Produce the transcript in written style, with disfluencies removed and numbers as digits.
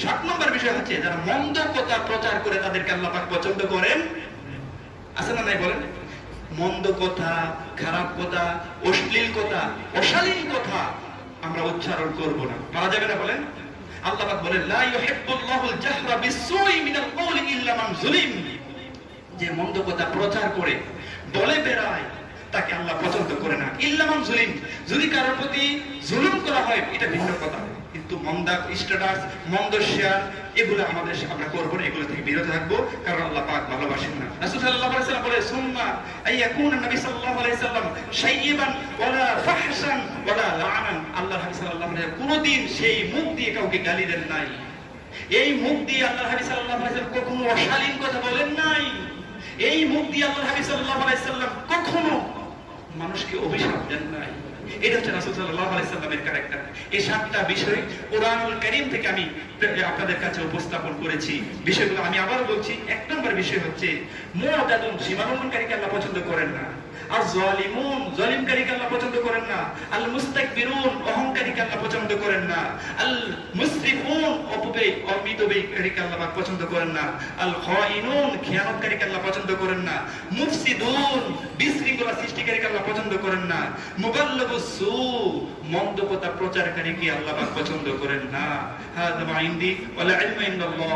7 নম্বর বিষয় হচ্ছে যারা মন্দ কথা প্রচার করে তাদেরকে আল্লাহ পাক পছন্দ করেন। আছে না নাই বলেন? মন্দ কথা, খারাপ কথা, অশ্লীল কথা, অশালীন কথা আমরা উচ্চারণ করব না। পারা যাবে না বলেন? আল্লাহ পাক বলেন লা ইউহিব্বুল্লাহুল জাহরা বিসসুই মিনাল কওলি ইল্লা মান যুলিম। যে মন্দ কথা প্রচার করে বলে বেড়ায় তাকে আল্লাহ পছন্দ করে না। ইল্লা মান যুলিম, যদি কারোর প্রতি জুলুম করা হয় এটা ভিন্ন কথা, কিন্তু মন্দ স্ট্যাটাস, মন্দ শেয়ার এগুলো আমরা করব না, এগুলো থেকে বিরত থাকবো, কারণ আল্লাহ পাক ভালোবাসেন না। রাসূল সাল্লাল্লাহু আলাইহি ওয়াসাল্লাম বলে সুম্মা আইয়াকুনা নবী সাল্লাল্লাহু আলাইহি ওয়াসাল্লাম শাইয়িবান ওয়ালা ফাহশান ওয়ালা লাআনান। আল্লাহর হাবিব সাল্লাল্লাহু আলাইহি ওয়াসাল্লাম কোনদিন সেই মুখ দিয়ে কাউকে গালি দেন নাই। এই মুখ দিয়ে আল্লাহর হাবিব সাল্লাল্লাহু আলাইহি ওয়াসাল্লাম কখনো অশালীন কথা বলেন নাই। এই মুখ দিয়ে আল্লাহর হাবিব সাল্লাল্লাহু আলাইহি ওয়াসাল্লাম কখনো মানুষকে অভিশাপ দেন নাই। এটা হচ্ছে রাসূল সাল্লাল্লাহু আলাইহি ওয়াসাল্লামের ক্যারেক্টার। এই 7টা বিষয় কোরআনুল কারীম থেকে আমি আপনাদের কাছে উপস্থাপন করেছি। বিষয়গুলো আমি আবার বলছি। 1 নম্বর বিষয় হচ্ছে মুআতাদুন, সীমালঙ্ঘনকারীকে আল্লাহ পছন্দ করেন না। আয-যালিমুন, জালিমকারীকে আল্লাহ পছন্দ করেন না। আল-মুস্তাকবিরুন, অহংকারীকে আল্লাহ পছন্দ করেন না। আল-মুসরিফুন, অমিতব্যয়ীকারীকে আল্লাহ পাক পছন্দ করেন না। আল-খাইনুন, খেয়ানতকারীকে আল্লাহ পছন্দ করেন না। মুফসিদুন, বিশৃঙ্খলা সৃষ্টিকারীকে আল্লাহ পছন্দ করেন না। মুবাল্লিগুস সু, মন্দ কথা প্রচারকারীকে আল্লাহ পাক পছন্দ করেন না। হাযা মা ইনদি ওয়াল ইলমু ইনদাল্লাহ।